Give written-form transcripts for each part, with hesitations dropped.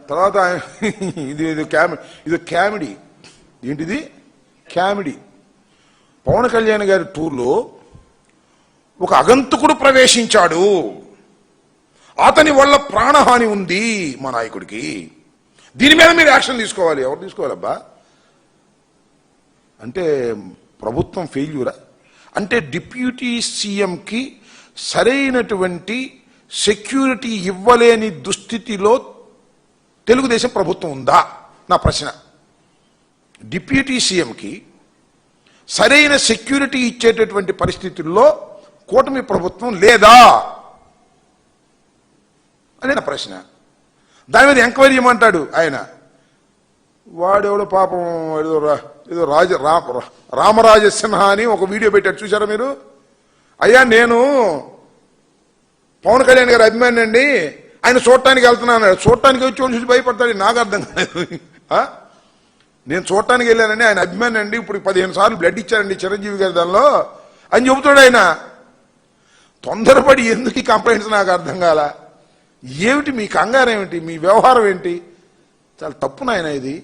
తర్వాత ఇది కామెడీ. ఏంటిది? కామెడీ. పవన్ కళ్యాణ్ గారి టూర్లో ఒక అగంతకుడు ప్రవేశించాడు, అతని వల్ల ప్రాణహాని ఉంది మా నాయకుడికి, దీని మీద మీరు యాక్షన్ తీసుకోవాలి. ఎవరు తీసుకోవాలబ్బా? అంటే ప్రభుత్వం ఫెయిల్యూరా? అంటే డిప్యూటీ సీఎంకి సరైనటువంటి సెక్యూరిటీ ఇవ్వలేని దుస్థితిలో తెలుగుదేశం ప్రభుత్వం ఉందా? నా ప్రశ్న. డిప్యూటీ సీఎంకి సరైన సెక్యూరిటీ ఇచ్చేటటువంటి పరిస్థితుల్లో కూటమి ప్రభుత్వం లేదా అని నా ప్రశ్న. దాని మీద ఎంక్వైరీ చేయమంటాడు ఆయన. వాడెవడో పాపం ఏదో రామరాజ సిన్హా అని ఒక వీడియో పెట్టాడు, చూసారా మీరు? అయ్యా, నేను పవన్ కళ్యాణ్ గారి అభిమాని అండి, ఆయన చూడటానికి వెళ్తున్నాను. చూడటానికి వచ్చి చూసి భయపడతాడు, నాకు అర్థం కాదు. నేను చూడటానికి వెళ్ళానండి, ఆయన అభిమాని అండి, ఇప్పుడు 15 సార్లు బ్లడ్ ఇచ్చారండి చిరంజీవి గారి దానిలో అని చెబుతాడు ఆయన. తొందరపడి ఎందుకు ఈ కంప్లైంట్స్ నాకు అర్థం కాల. ఏమిటి మీ కంగారు, ఏమిటి మీ వ్యవహారం ఏంటి? చాలా తప్పు నాయన ఇది.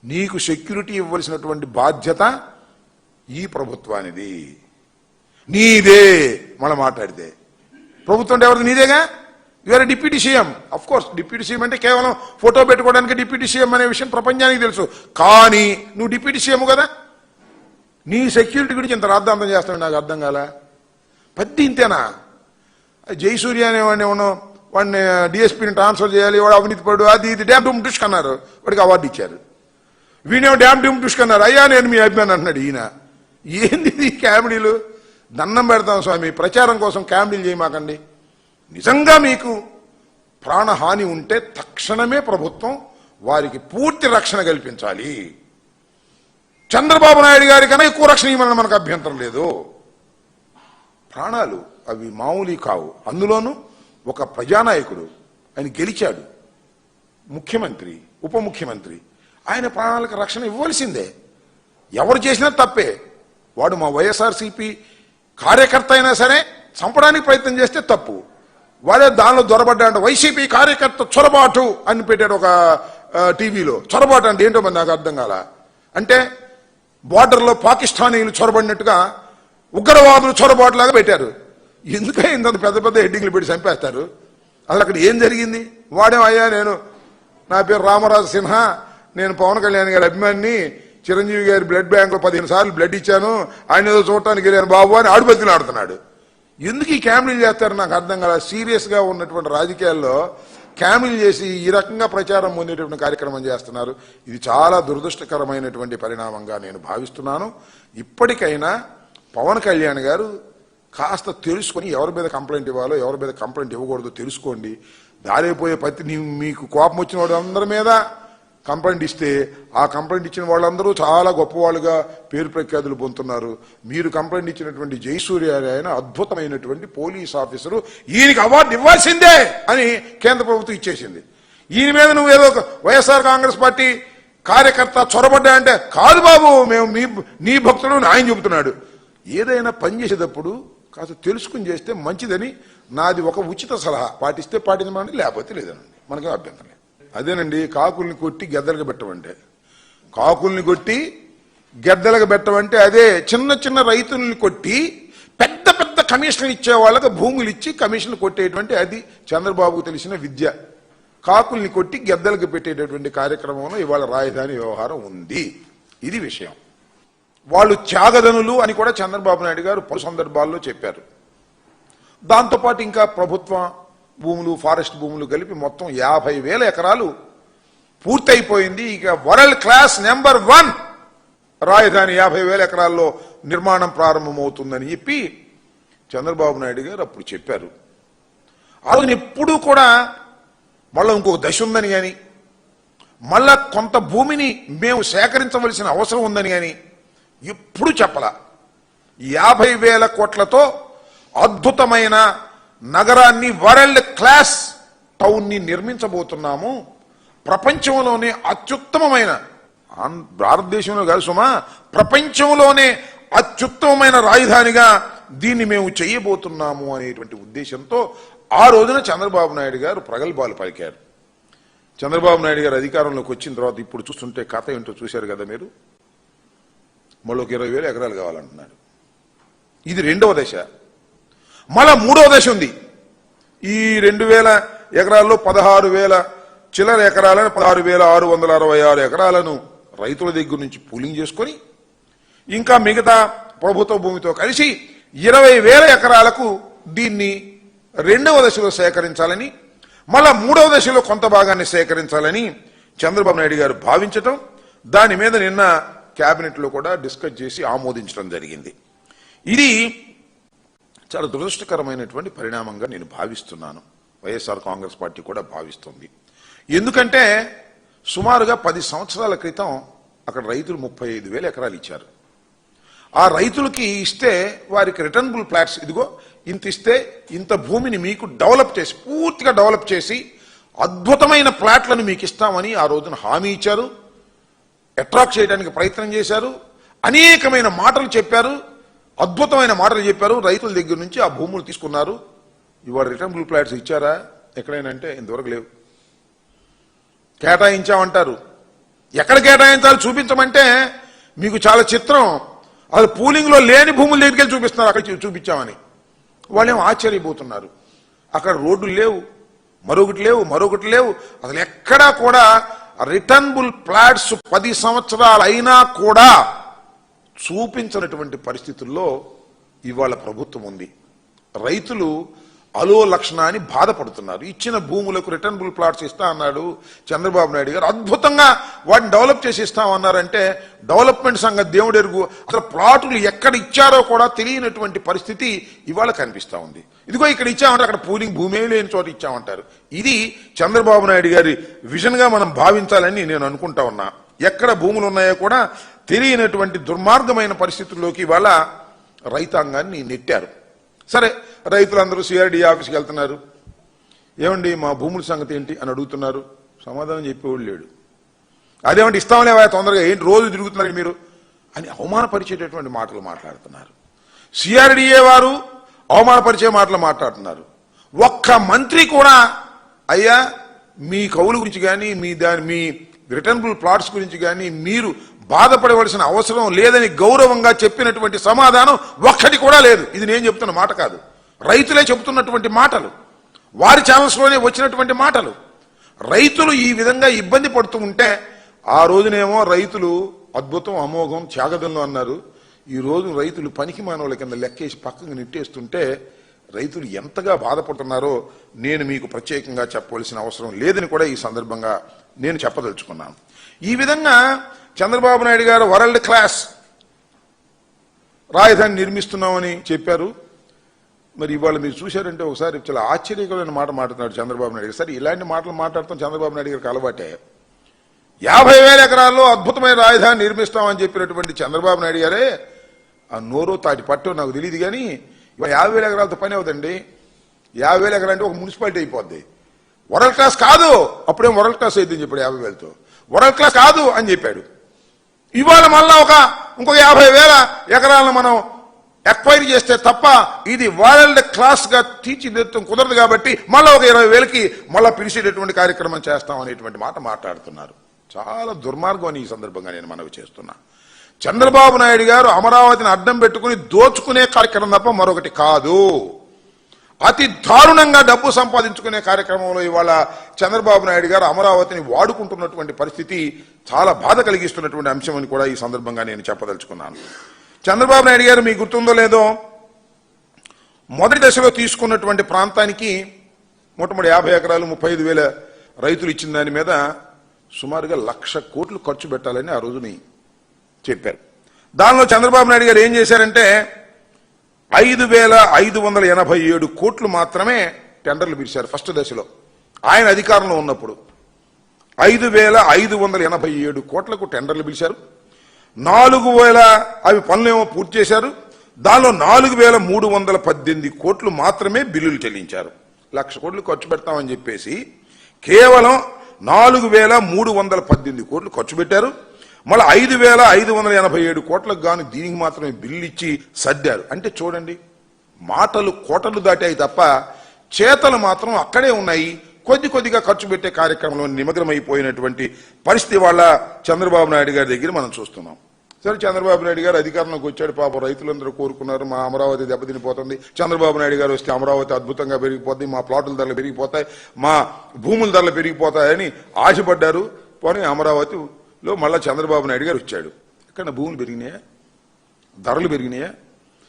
నీకు సెక్యూరిటీ ఇవ్వాల్సినటువంటి బాధ్యత ఈ ప్రభుత్వానిది, నీదే. మళ్ళీ మాట్లాడితే ప్రభుత్వం అంటే ఎవరిది? నీదేగా. You are deputy CM. Of course deputy CM అంటే కేవలం ఫోటో పెట్టుకోవడానికి డిప్యూటీ సీఎం అనే విషయం ప్రపంచానికి తెలుసు. కానీ నువ్వు డిప్యూటీ సీఎం కదా, నీ సెక్యూరిటీ గురించి ఇంత రాద్ధాంతం చేస్తావు, నాకు అర్థం కాల. పద్ది ఇంతేనా? జయసూర్య అనేవాడిని వాడిని డిఎస్పీని ట్రాన్స్ఫర్ చేయాలి, వాడు అవినీతి పడు, అది ఇది డ్యామ్ డూమ్ టుష్క్ అన్నారు, వాడికి అవార్డు ఇచ్చారు. వీడేమో డ్యామ్ డూమ్ టుష్క్ అన్నారు, అయ్యా నేను మీ అభిమాని అంటున్నాడు ఈయన. ఏంది ఈ కామెడీలు? దండం పెడతాం స్వామి, ప్రచారం కోసం కామెడీలు చేయమాకండి. నిజంగా మీకు ప్రాణహాని ఉంటే తక్షణమే ప్రభుత్వం వారికి పూర్తి రక్షణ కల్పించాలి. చంద్రబాబు నాయుడు గారి కన్నా ఎక్కువ రక్షణ ఇవ్వమని మనకు అభ్యంతరం లేదు. ప్రాణాలు అవి మామూలు కావు. అందులోనూ ఒక ప్రజానాయకుడు, ఆయన గెలిచాడు, ముఖ్యమంత్రి, ఉప ముఖ్యమంత్రి, ఆయన ప్రాణాలకు రక్షణ ఇవ్వవలసిందే. ఎవరు చేసినా తప్పే. వాడు మా వైఎస్ఆర్సీపీ కార్యకర్త అయినా సరే చంపడానికి ప్రయత్నం చేస్తే తప్పు. వాడే దానిలో దొరబడ్డా. వైసీపీ కార్యకర్త చొరబాటు అని పెట్టాడు ఒక టీవీలో. చొరబాటు అంటే ఏంటో మరి నాకు అర్థం కాల. అంటే బార్డర్లో పాకిస్తానీలు చొరబడినట్టుగా ఉగ్రవాదులు చొరబాటులాగా పెట్టారు. ఎందుకైంది అంత పెద్ద పెద్ద హెడ్డింగ్లు పెట్టి చంపేస్తారు? అసలు అక్కడ ఏం జరిగింది? వాడేం, అయ్యా నేను, నా పేరు రామరాజ సిన్హా, నేను పవన్ కళ్యాణ్ గారి అభిమాని, చిరంజీవి గారి బ్లడ్ బ్యాంకులో 15 సార్లు బ్లడ్ ఇచ్చాను, ఆయన ఏదో చూడటానికి వెళ్ళాను బాబు అని ఆడుబతిని ఆడుతున్నాడు. ఎందుకు ఈ క్యామిలీలు చేస్తారు నాకు అర్థం కాదు. సీరియస్ గా ఉన్నటువంటి రాజకీయాల్లో క్యామిల్ చేసి ఈ రకంగా ప్రచారం పొందేటువంటి కార్యక్రమం చేస్తున్నారు. ఇది చాలా దురదృష్టకరమైనటువంటి పరిణామంగా నేను భావిస్తున్నాను. ఇప్పటికైనా పవన్ కళ్యాణ్ గారు కాస్త తెలుసుకొని ఎవరి మీద కంప్లైంట్ ఇవ్వాలో, ఎవరి మీద కంప్లైంట్ ఇవ్వకూడదో తెలుసుకోండి. దారిపోయే మీకు కోపం వచ్చిన వాడు అందరి మీద కంప్లైంట్ ఇస్తే ఆ కంప్లైంట్ ఇచ్చిన వాళ్ళందరూ చాలా గొప్పవాళ్ళుగా పేరు ప్రఖ్యాతులు పొందుతున్నారు. మీరు కంప్లైంట్ ఇచ్చినటువంటి జయసూర్య ఆయన అద్భుతమైనటువంటి పోలీస్ ఆఫీసరు, ఈయనకి అవార్డు ఇవ్వాల్సిందే అని కేంద్ర ప్రభుత్వం ఇచ్చేసింది. ఈయన మీద నువ్వు ఏదో వైఎస్ఆర్ కాంగ్రెస్ పార్టీ కార్యకర్త చొరబడ్డా అంటే, కాదు బాబు మేము నీ భక్తుడు ఆయన చెబుతున్నాడు. ఏదైనా పని చేసేటప్పుడు కాస్త తెలుసుకుని చేస్తే మంచిదని నాది ఒక ఉచిత సలహా. పాటిస్తే పాటించమండి, లేకపోతే లేదనండి, మనకేం అభ్యంతరం లేదు. అదేనండి కాకుల్ని కొట్టి గెద్దలకు పెట్టమంటే. కాకుల్ని కొట్టి గెద్దలకు పెట్టమంటే అదే. చిన్న చిన్న రైతుల్ని కొట్టి పెద్ద పెద్ద కమిషన్లు ఇచ్చే వాళ్ళకి భూములు ఇచ్చి కమిషన్లు కొట్టేటువంటి అది చంద్రబాబుకు తెలిసిన విద్య. కాకుల్ని కొట్టి గెద్దలకు పెట్టేటటువంటి కార్యక్రమంలో ఇవాళ రాజధాని వ్యవహారం ఉంది. ఇది విషయం. వాళ్ళు త్యాగదనులు అని కూడా చంద్రబాబు నాయుడు గారు పలు సందర్భాల్లో చెప్పారు. దాంతోపాటు ఇంకా ప్రభుత్వ భూములు, ఫారెస్ట్ భూములు కలిపి మొత్తం 50,000 ఎకరాలు పూర్తయిపోయింది. ఇక వరల్డ్ క్లాస్ నెంబర్ 1 రాజధాని 50,000 ఎకరాల్లో నిర్మాణం ప్రారంభమవుతుందని చెప్పి చంద్రబాబు నాయుడు గారు అప్పుడు చెప్పారు. ఆ రోజున ఎప్పుడూ కూడా మళ్ళీ ఇంకొక దశ ఉందని కానీ, మళ్ళా కొంత భూమిని మేము సేకరించవలసిన అవసరం ఉందని కానీ ఎప్పుడు చెప్పలా. 50,000 కోట్లతో అద్భుతమైన నగరాన్ని, వరల్డ్ క్లాస్ టౌన్ ని నిర్మించబోతున్నాము. ప్రపంచంలోనే అత్యుత్తమమైన, భారతదేశంలో కాదు సుమా, ప్రపంచంలోనే అత్యుత్తమమైన రాజధానిగా దీన్ని మేము చేయబోతున్నాము అనేటువంటి ఉద్దేశంతో ఆ రోజున చంద్రబాబు నాయుడు గారు ప్రగల్భాలు పలికారు. చంద్రబాబు నాయుడు గారు అధికారంలోకి వచ్చిన తర్వాత ఇప్పుడు చూస్తుంటే కథ ఏంటో చూశారు కదా మీరు. మళ్ళీ ఒక 20,000 ఎకరాలు కావాలంటున్నాడు. ఇది రెండవ దశ. మళ్ళా మూడవ దశ ఉంది. ఈ 2,000 ఎకరాల్లో 16,000 చిల్లర ఎకరాలను 16,666 ఎకరాలను రైతుల దగ్గర నుంచి పూలింగ్ చేసుకొని ఇంకా మిగతా ప్రభుత్వ భూమితో కలిసి 20,000 ఎకరాలకు దీన్ని రెండవ దశలో సేకరించాలని, మళ్ళా మూడవ దశలో కొంత భాగాన్ని సేకరించాలని చంద్రబాబు నాయుడు గారు భావించటం, దాని మీద నిన్న కేబినెట్ లో కూడా డిస్కస్ చేసి ఆమోదించడం జరిగింది. ఇది చాలా దురదృష్టకరమైనటువంటి పరిణామంగా నేను భావిస్తున్నాను. వైఎస్ఆర్ కాంగ్రెస్ పార్టీ కూడా భావిస్తుంది. ఎందుకంటే సుమారుగా 10 సంవత్సరాల క్రితం అక్కడ రైతులు 35,000 ఎకరాలు ఇచ్చారు. ఆ రైతులకి ఇస్తే వారికి రిటర్నబుల్ ప్లాట్స్, ఇదిగో ఇంత ఇస్తే ఇంత భూమిని మీకు డెవలప్ చేసి, పూర్తిగా డెవలప్ చేసి అద్భుతమైన ప్లాట్లను మీకు ఇస్తామని ఆ రోజున హామీ ఇచ్చారు. అట్రాక్ట్ చేయడానికి ప్రయత్నం చేశారు. అనేకమైన మాటలు చెప్పారు, అద్భుతమైన మాటలు చెప్పారు. రైతుల దగ్గర నుంచి ఆ భూములు తీసుకున్నారు. ఇవాళ రిటర్నబుల్ ప్లాట్స్ ఇచ్చారా ఎక్కడైనా అంటే ఇంతవరకు లేవు. కేటాయించామంటారు. ఎక్కడ కేటాయించాలి చూపించమంటే మీకు చాలా చిత్రం. అది పూలింగ్ లో లేని భూముల దగ్గరికి వెళ్ళి చూపిస్తున్నారు, అక్కడ చూపించామని. వాళ్ళేమో ఆశ్చర్యపోతున్నారు. అక్కడ రోడ్లు లేవు, మరొకటి లేవు. అసలు ఎక్కడా కూడా రిటర్నబుల్ ప్లాట్స్ 10 సంవత్సరాలు అయినా కూడా చూపించినటువంటి పరిస్థితుల్లో ఇవాళ ప్రభుత్వం ఉంది. రైతులు అలో లక్షణాన్ని బాధపడుతున్నారు. ఇచ్చిన భూములకు రిటర్నబుల్ ప్లాట్స్ ఇస్తా అన్నాడు చంద్రబాబు నాయుడు గారు. అద్భుతంగా వాటిని డెవలప్ చేసి ఇస్తామన్నారంటే డెవలప్మెంట్ సంగతి దేవుడు ఎరుగు. అసలు ప్లాటులు ఎక్కడ ఇచ్చారో కూడా తెలియనటువంటి పరిస్థితి ఇవాళ కనిపిస్తా ఉంది. ఇదిగో ఇక్కడ ఇచ్చామంటారు, అక్కడ పూలింగ్ భూమే లేని చోట ఇచ్చామంటారు. ఇది చంద్రబాబు నాయుడు గారి విజన్ గా మనం భావించాలని నేను అనుకుంటా ఉన్నా. ఎక్కడ భూములు ఉన్నాయో కూడా తెలియనటువంటి దుర్మార్గమైన పరిస్థితుల్లోకి ఇవాళ రైతాంగాన్ని నెట్టారు. సరే, రైతులందరూ సిఆర్డీ ఆఫీస్కి వెళ్తున్నారు. ఏమండి మా భూముల సంగతి ఏంటి అని అడుగుతున్నారు. సమాధానం చెప్పేవాళ్ళు లేడు. అదేమంటే ఇస్తామలేవా తొందరగా, ఏంటి రోజు తిరుగుతున్నారు మీరు అని అవమానపరిచేటటువంటి మాటలు మాట్లాడుతున్నారు. సిఆర్డీఏ వారు అవమానపరిచే మాటలు మాట్లాడుతున్నారు. ఒక్క మంత్రి కూడా అయ్యా మీ కౌలు గురించి కానీ మీ రిటర్నబుల్ ప్లాట్స్ గురించి కానీ మీరు బాధపడవలసిన అవసరం లేదని గౌరవంగా చెప్పినటువంటి సమాధానం ఒక్కటి కూడా లేదు. ఇది నేను చెప్తున్న మాట కాదు, రైతులే చెబుతున్నటువంటి మాటలు, వారి ఛానల్స్లోనే వచ్చినటువంటి మాటలు. రైతులు ఈ విధంగా ఇబ్బంది పడుతూ ఉంటే ఆ రోజునేమో రైతులు అద్భుతం, అమోఘం, త్యాగదంలో అన్నారు. ఈ రోజు రైతులు పనికి మానవుల కింద లెక్కేసి పక్కకు నెట్టేస్తుంటే రైతులు ఎంతగా బాధపడుతున్నారో నేను మీకు ప్రత్యేకంగా చెప్పవలసిన అవసరం లేదని కూడా ఈ సందర్భంగా నేను చెప్పదలుచుకున్నాను. ఈ విధంగా చంద్రబాబు నాయుడు గారు వరల్డ్ క్లాస్ రాజధాని నిర్మిస్తున్నామని చెప్పారు. మరి ఇవాళ మీరు చూశారంటే ఒకసారి చాలా ఆశ్చర్యకరమైన మాట మాట్లాడుతున్నాడు చంద్రబాబు నాయుడు గారు. సరే, ఇలాంటి మాటలు మాట్లాడతాం చంద్రబాబు నాయుడు గారికి అలవాటే. 50,000 ఎకరాల్లో అద్భుతమైన రాజధాని నిర్మిస్తామని చెప్పినటువంటి చంద్రబాబు నాయుడు గారే ఆ నోరో తాటి పట్టో నాకు తెలియదు కానీ ఇవాళ 50,000 ఎకరాలతో పని అవుతండి. 50,000 ఎకరాలు అంటే ఒక మున్సిపాలిటీ అయిపోద్ది. వరల్డ్ క్లాస్ కాదు, అప్పుడేం వరల్డ్ క్లాస్ అయితే చెప్పాడు 50,000తో. వరల్డ్ క్లాస్ కాదు అని చెప్పాడు. ఇవాళ మళ్ళా ఇంకో 50,000 ఎకరాలను మనం ఎక్వైరీ చేస్తే తప్ప ఇది వరల్డ్ క్లాస్ గా తీర్చిదిద్దడం కుదరదు కాబట్టి మళ్ళా ఒక 20,000కి మళ్ళా పిలిచేటటువంటి కార్యక్రమం చేస్తాం అనేటువంటి మాట మాట్లాడుతున్నారు. చాలా దుర్మార్గం అని ఈ సందర్భంగా నేను మనవి చేస్తున్నా. చంద్రబాబు నాయుడు గారు అమరావతిని అడ్డం పెట్టుకుని దోచుకునే కార్యక్రమం తప్ప మరొకటి కాదు. అతి దారుణంగా డబ్బు సంపాదించుకునే కార్యక్రమంలో ఇవాళ చంద్రబాబు నాయుడు గారు అమరావతిని వాడుకుంటున్నటువంటి పరిస్థితి చాలా బాధ కలిగిస్తున్నటువంటి అంశం అని కూడా ఈ సందర్భంగా నేను చెప్పదలుచుకున్నాను. చంద్రబాబు నాయుడు గారు మీకు గుర్తుందో లేదో, మొదటి దశలో తీసుకున్నటువంటి ప్రాంతానికి మొట్టమొదటి 50 ఎకరాలు 35,000 రైతులు ఇచ్చిన దాని మీద సుమారుగా 1,00,000 కోట్లు ఖర్చు పెట్టాలని ఆ రోజుని చెప్పారు. దానిలో చంద్రబాబు నాయుడు గారు ఏం చేశారంటే 5,587 కోట్లు మాత్రమే టెండర్లు పిలిచారు. ఫస్ట్ దశలో ఆయన అధికారంలో ఉన్నప్పుడు 5,587 కోట్లకు టెండర్లు పిలిచారు. 4,000 అవి పనులేమో పూర్తి చేశారు. దానిలో 4,318 కోట్లు మాత్రమే బిల్లులు చెల్లించారు. 1,00,000 కోట్లు ఖర్చు పెడతామని చెప్పేసి కేవలం 4,318 కోట్లు ఖర్చు పెట్టారు. మళ్ళీ 5,587 కోట్లకు గాను దీనికి మాత్రమే బిల్లు ఇచ్చి సర్దారు. అంటే చూడండి, మాటలు కోటలు దాటాయి తప్ప చేతలు మాత్రం అక్కడే ఉన్నాయి. కొద్దిగా ఖర్చు పెట్టే కార్యక్రమంలో నిమగ్నమైపోయినటువంటి పరిస్థితి వాళ్ళ చంద్రబాబు నాయుడు గారి దగ్గర మనం చూస్తున్నాం. సరే, చంద్రబాబు నాయుడు గారు అధికారంలోకి వచ్చాడు, పాపం రైతులందరూ కోరుకున్నారు మా అమరావతి దెబ్బతినిపోతుంది, చంద్రబాబు నాయుడు గారు వస్తే అమరావతి అద్భుతంగా పెరిగిపోతుంది, మా ప్లాటుల ధరలు పెరిగిపోతాయి, మా భూముల ధరలు పెరిగిపోతాయని ఆశపడ్డారు. పోనీ అమరావతిలో మళ్ళా చంద్రబాబు నాయుడు గారు వచ్చాడు. ఇక్కడ భూములు పెరిగినాయా, ధరలు పెరిగినాయా?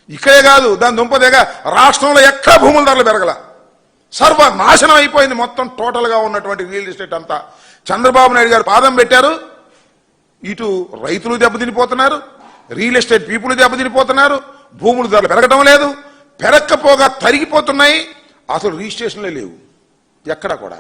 ఇక్కడే కాదు, దాని దుంపదేగా రాష్ట్రంలో ఎక్కడ భూముల ధరలు పెరగల, సర్వనాశనం అయిపోయింది మొత్తం టోటల్ గా ఉన్నటువంటి రియల్ ఎస్టేట్ అంతా. చంద్రబాబు నాయుడు గారు పాదం పెట్టారు, ఇటు రైతులు దెబ్బతినిపోతున్నారు, రియల్ ఎస్టేట్ పీపుల్ దెబ్బతినిపోతున్నారు, భూముల ధరలు పెరగటం లేదు, పెరక్కపోగా తరిగిపోతున్నాయి, అసలు రిజిస్ట్రేషన్లే లేవు ఎక్కడా కూడా.